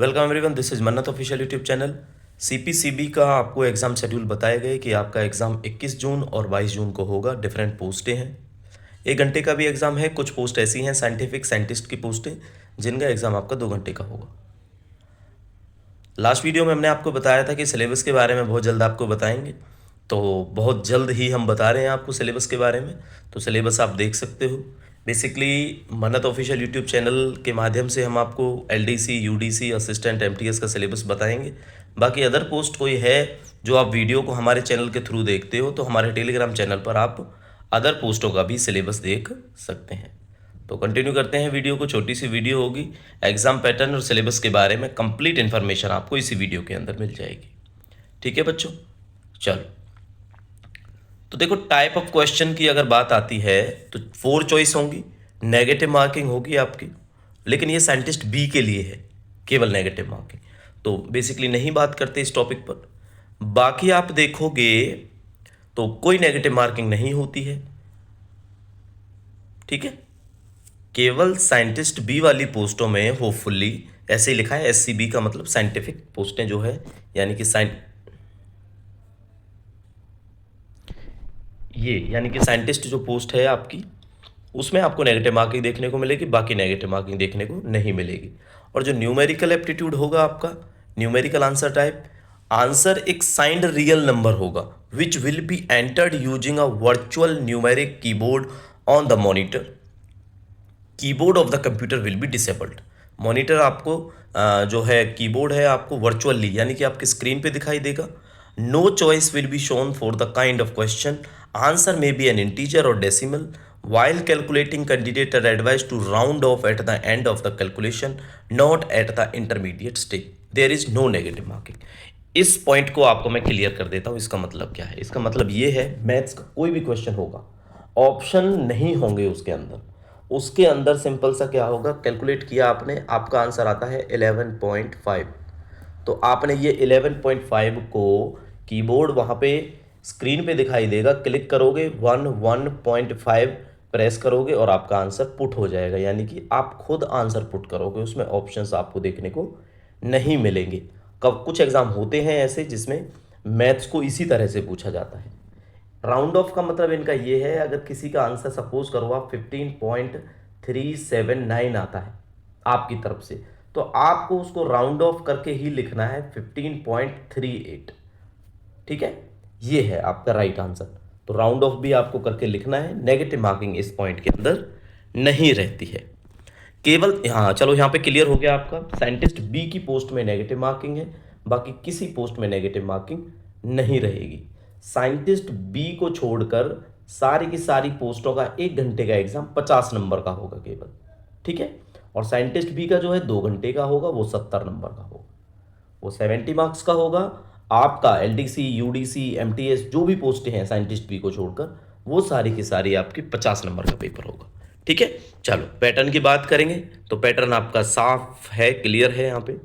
Welcome everyone, this is मन्नत official YouTube channel. CPCB का आपको एग्ज़ाम शेड्यूल बताया गया है कि आपका एग्ज़ाम 21 जून और 22 जून को होगा। डिफरेंट पोस्टें हैं, 1 घंटे का भी एग्ज़ाम है। कुछ पोस्ट ऐसी हैं साइंटिफिक साइंटिस्ट की पोस्टें जिनका एग्ज़ाम आपका 2 घंटे का होगा। लास्ट वीडियो में हमने आपको बताया था कि सिलेबस के बारे में बहुत जल्द आपको बताएंगे, तो बहुत जल्द ही हम बता रहे हैं आपको सिलेबस के बारे में। तो सिलेबस आप देख सकते हो। बेसिकली मन्नत ऑफिशियल यूट्यूब चैनल के माध्यम से हम आपको एलडीसी, यूडीसी, असिस्टेंट, एमटीएस का सिलेबस बताएंगे। बाकी अदर पोस्ट कोई है जो आप वीडियो को हमारे चैनल के थ्रू देखते हो, तो हमारे टेलीग्राम चैनल पर आप अदर पोस्टों का भी सिलेबस देख सकते हैं। तो कंटिन्यू करते हैं वीडियो को। छोटी सी वीडियो होगी, एग्जाम पैटर्न और सिलेबस के बारे में कंप्लीट इन्फॉर्मेशन आपको इसी वीडियो के अंदर मिल जाएगी। ठीक है बच्चों, चलो। तो देखो, टाइप ऑफ क्वेश्चन की अगर बात आती है तो 4 चॉइस होंगी, नेगेटिव मार्किंग होगी आपकी। लेकिन ये साइंटिस्ट बी के लिए है, केवल नेगेटिव मार्किंग। तो बेसिकली नहीं बात करते इस टॉपिक पर। बाकी आप देखोगे तो कोई नेगेटिव मार्किंग नहीं होती है। ठीक है, केवल साइंटिस्ट बी वाली पोस्टों में होपफुली ऐसे ही लिखा है, एससीबी का मतलब साइंटिफिक पोस्टें जो है, यानी कि यानी कि साइंटिस्ट जो पोस्ट है आपकी, उसमें आपको नेगेटिव मार्किंग देखने को मिलेगी, बाकी नेगेटिव मार्किंग देखने को नहीं मिलेगी। और जो न्यूमेरिकल एप्टीट्यूड होगा आपका, न्यूमेरिकल आंसर टाइप, आंसर एक साइंड रियल नंबर होगा which will be entered using a virtual numeric keyboard on the monitor. Keyboard of the computer will be disabled. Monitor आपको जो है कीबोर्ड है आपको वर्चुअली, यानी कि आपकी स्क्रीन पे दिखाई देगा। No choice will be shown for the kind of question. Answer may be an integer और decimal. While calculating, candidate are advised to round off at the end of the calculation, not at the intermediate stage. There is no negative marking. इस point को आपको मैं clear कर देता हूँ। इसका मतलब क्या है? इसका मतलब ये है, मैथ्स का कोई भी क्वेश्चन होगा, ऑप्शन नहीं होंगे उसके अंदर। उसके अंदर सिंपल सा क्या होगा, कैलकुलेट किया आपने, आपका आंसर आता है 11.5। तो आपने ये 11.5 को कीबोर्ड वहाँ पे स्क्रीन पे दिखाई देगा, क्लिक करोगे, 1.5 प्रेस करोगे और आपका आंसर पुट हो जाएगा। यानी कि आप खुद आंसर पुट करोगे, उसमें ऑप्शंस आपको देखने को नहीं मिलेंगे। कब कुछ एग्जाम होते हैं ऐसे जिसमें मैथ्स को इसी तरह से पूछा जाता है। राउंड ऑफ का मतलब इनका ये है, अगर किसी का आंसर सपोज करो आप 15.379 आता है आपकी तरफ से, तो आपको उसको राउंड ऑफ करके ही लिखना है 15.38। ठीक है, ये है आपका राइट आंसर। तो राउंड ऑफ भी आपको करके लिखना है। नेगेटिव मार्किंग इस पॉइंट के अंदर नहीं रहती है केवल। हाँ चलो, यहाँ पे क्लियर हो गया आपका। साइंटिस्ट बी की पोस्ट में नेगेटिव मार्किंग है, बाकी किसी पोस्ट में नेगेटिव मार्किंग नहीं रहेगी। साइंटिस्ट बी को छोड़कर सारी की सारी पोस्टों का 1 घंटे का एग्जाम 50 नंबर का होगा केवल। ठीक है, और साइंटिस्ट बी का जो है 2 घंटे का होगा, वो 70 नंबर का होगा, वो 70 मार्क्स का होगा। आपका एलडीसी, यूडीसी, एमटीएस जो भी पोस्टें हैं साइंटिस्ट बी को छोड़कर, वो सारी की सारी आपकी 50 नंबर का पेपर होगा। ठीक है, चलो पैटर्न की बात करेंगे तो पैटर्न आपका साफ है, क्लियर है। यहाँ पे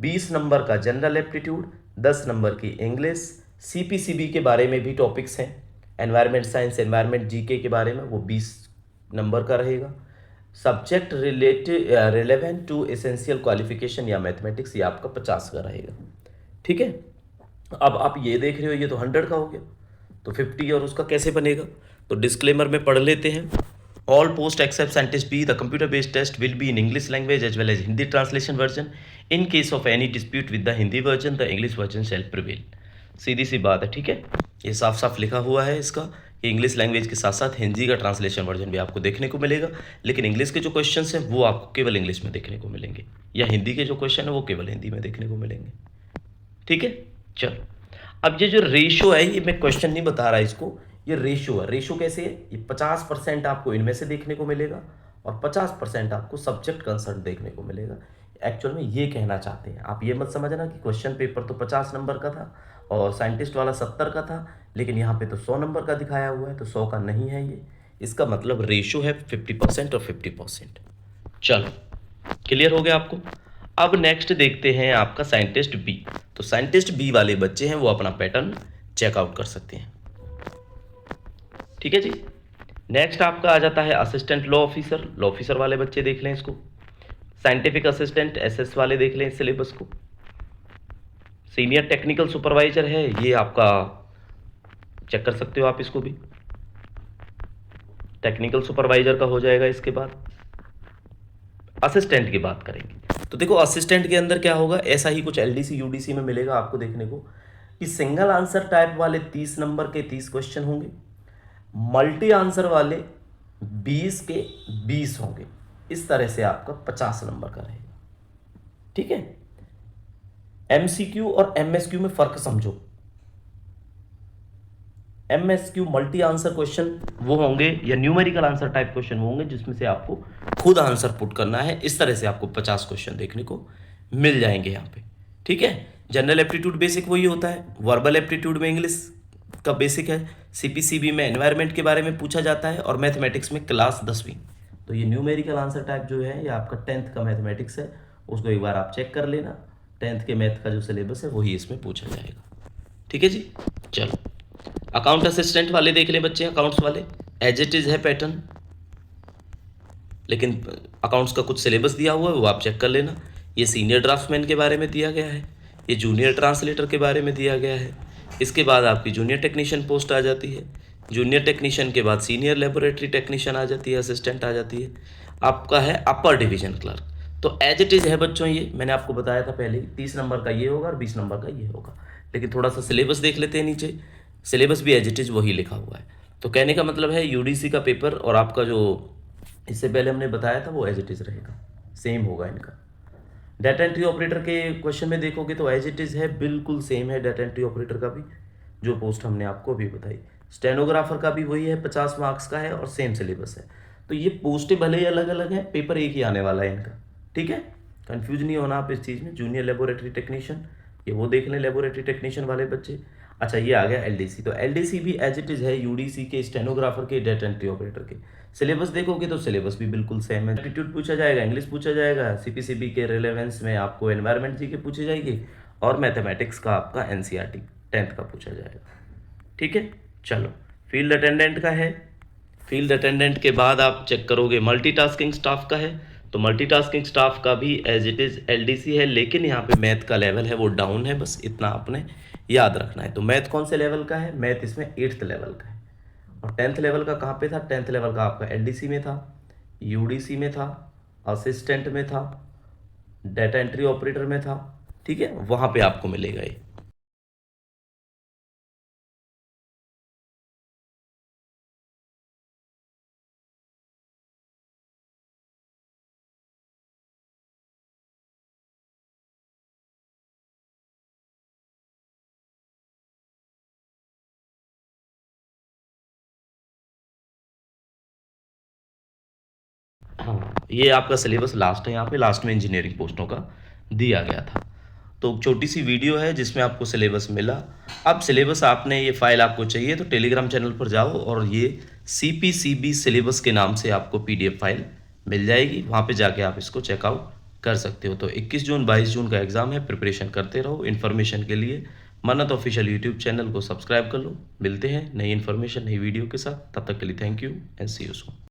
20 नंबर का जनरल एप्टीट्यूड, 10 नंबर की इंग्लिश। सीपीसीबी के बारे में भी टॉपिक्स हैं, एनवायरमेंट साइंस, एनवायरमेंट जीके के बारे में, वो 20 नंबर का रहेगा। Subject relevant to essential qualification या मैथमेटिक्स, ये आपका 50 का रहेगा। ठीक है, अब आप ये देख रहे हो, ये तो 100 का हो गया, तो 50 और उसका कैसे बनेगा? तो डिस्क्लेमर में पढ़ लेते हैं। All post except scientist B, the computer based test will be in English language as well as Hindi translation version. In case of any dispute with the Hindi version, the English version shall prevail. सीधी सी बात है। ठीक है, ये साफ साफ लिखा हुआ है इसका कि इंग्लिश लैंग्वेज के साथ साथ हिंदी का ट्रांसलेशन वर्जन भी आपको देखने को मिलेगा। लेकिन इंग्लिश के जो क्वेश्चन हैं वो आपको केवल इंग्लिश में देखने को मिलेंगे, या हिंदी के जो क्वेश्चन है वो केवल हिंदी में देखने को मिलेंगे। ठीक है, चलो। अब ये जो रेशो है, ये मैं क्वेश्चन नहीं बता रहा इसको, ये रेशो है। रेशो कैसे है? ये 50% आपको इनमें से देखने को मिलेगा और 50% आपको सब्जेक्ट कंसर्न देखने को मिलेगा। एक्चुअल में ये कहना चाहते हैं आप, ये मत समझना कि क्वेश्चन पेपर तो 50 नंबर का था और साइंटिस्ट वाला 70 का था, लेकिन यहाँ पे तो 100 नंबर का दिखाया हुआ है, तो 100 का नहीं है ये। इसका मतलब रेशो है 50% और 50%। चलो, क्लियर हो गया आपको। अब नेक्स्ट देखते हैं आपका साइंटिस्ट बी। तो साइंटिस्ट बी वाले बच्चे हैं वो अपना पैटर्न चेकआउट कर सकते हैं। ठीक है जी। नेक्स्ट आपका आ जाता है assistant law officer. Law officer वाले बच्चे देख लें इसको। साइंटिफिक असिस्टेंट एसएस वाले देख लें इस सिलेबस को। सीनियर टेक्निकल सुपरवाइजर है, ये आपका चेक कर सकते हो आप इसको भी, टेक्निकल सुपरवाइजर का हो जाएगा। इसके बाद असिस्टेंट की बात करेंगे तो देखो असिस्टेंट के अंदर क्या होगा, ऐसा ही कुछ एलडीसी यूडीसी में मिलेगा आपको देखने को कि सिंगल आंसर टाइप वाले 30 नंबर के 30 क्वेश्चन होंगे, मल्टी आंसर वाले 20 के 20 होंगे। इस तरह से आपका 50 नंबर का रहेगा। ठीक है, एमसीक्यू और एमएसक्यू में फर्क समझो। एमएसक्यू मल्टी आंसर क्वेश्चन वो होंगे या न्यूमेरिकल आंसर टाइप क्वेश्चन वो होंगे जिसमें से आपको खुद आंसर पुट करना है। इस तरह से आपको 50 क्वेश्चन देखने को मिल जाएंगे यहाँ पे। ठीक है, जनरल एप्टीट्यूड बेसिक वही होता है, वर्बल एप्टीट्यूड में इंग्लिश का बेसिक है, सीपीसीबी में एनवायरनमेंट के बारे में पूछा जाता है, और मैथमेटिक्स में क्लास 10वीं। तो ये न्यूमेरिकल आंसर टाइप जो है ये आपका 10th का मैथमेटिक्स है, उसको एक बार आप चेक कर लेना। 10th के मैथ का जो सिलेबस है वही इसमें पूछा जाएगा। ठीक है जी, चलो अकाउंट असिस्टेंट वाले देख लें बच्चे, अकाउंट्स वाले एज इट इज है पैटर्न, लेकिन अकाउंट्स का कुछ सिलेबस दिया हुआ है वो आप चेक कर लेना। ये सीनियर ड्राफ्टमैन के बारे में दिया गया है, ये जूनियर ट्रांसलेटर के बारे में दिया गया है। इसके बाद आपकी जूनियर टेक्नीशियन पोस्ट आ जाती है, जूनियर टेक्नीशियन के बाद सीनियर लेबोरेटरी टेक्नीशियन आ जाती है, असिस्टेंट आ जाती है, आपका है अपर डिवीजन क्लर्क। तो एज इट इज है बच्चों, ये मैंने आपको बताया था पहले ही, 30 नंबर का ये होगा और 20 नंबर का ये होगा। लेकिन थोड़ा सा सिलेबस देख लेते हैं नीचे, सिलेबस भी एज इट इज वही लिखा हुआ है। तो कहने का मतलब है यूडीसी का पेपर और आपका जो इससे पहले हमने बताया था वो एज इट इज रहेगा, सेम होगा इनका। डाटा एंट्री ऑपरेटर के क्वेश्चन में देखोगे तो एज इट इज है, बिल्कुल सेम है डाटा एंट्री ऑपरेटर का भी, जो पोस्ट हमने आपको अभी बताई। स्टेनोग्राफर का भी वही है, 50 मार्क्स का है और सेम सिलेबस है। तो ये पोस्टें भले ही अलग अलग हैं, पेपर एक ही आने वाला है इनका। ठीक है, कंफ्यूज नहीं होना आप इस चीज़ में। जूनियर लेबोरेटरी टेक्नीशियन ये वो देख लें, लेबोरेटरी टेक्नीशियन वाले बच्चे। अच्छा, ये आ गया एलडीसी, तो एलडीसी भी एज इट इज़ है यूडीसी के, स्टेनोग्राफर के, डाटा एंट्री ऑपरेटर के। सिलेबस देखोगे तो सिलेबस भी बिल्कुल सेम है। एप्टीट्यूड पूछा जाएगा, इंग्लिश पूछा जाएगा, सीपीसीबी के रिलेवेंस में आपको एनवायरमेंट जी के पूछे जाएंगे, और मैथमेटिक्स का आपका एनसीईआरटी 10th का पूछा जाएगा। ठीक है, चलो फील्ड अटेंडेंट का है। फील्ड अटेंडेंट के बाद आप चेक करोगे मल्टीटास्किंग स्टाफ का है, तो मल्टीटास्किंग स्टाफ का भी एज इट इज़ एलडीसी है, लेकिन यहाँ पे मैथ का लेवल है वो डाउन है, बस इतना आपने याद रखना है। तो मैथ कौन से लेवल का है, मैथ इसमें 8th लेवल का है। और 10th लेवल का कहाँ पे था, 10th लेवल का आपका एलडीसी में था, यूडीसी में था, असिस्टेंट में था, डाटा एंट्री ऑपरेटर में था। ठीक है, वहाँ पे आपको मिलेगा ये। हाँ, ये आपका सिलेबस लास्ट है, यहाँ पे लास्ट में इंजीनियरिंग पोस्टों का दिया गया था। तो छोटी सी वीडियो है जिसमें आपको सिलेबस मिला। अब सिलेबस आपने, ये फाइल आपको चाहिए तो टेलीग्राम चैनल पर जाओ और ये सीपीसीबी सिलेबस के नाम से आपको पीडीएफ फाइल मिल जाएगी, वहाँ पे जाके आप इसको चेकआउट कर सकते हो। तो 21 जून 22 जून का एग्ज़ाम है, प्रिपरेशन करते रहो। इन्फॉर्मेशन के लिए मन्नत ऑफिशियल यूट्यूब चैनल को सब्सक्राइब कर लो। मिलते हैं नई इन्फॉर्मेशन नई वीडियो के साथ, तब तक के लिए thank you and see you soon.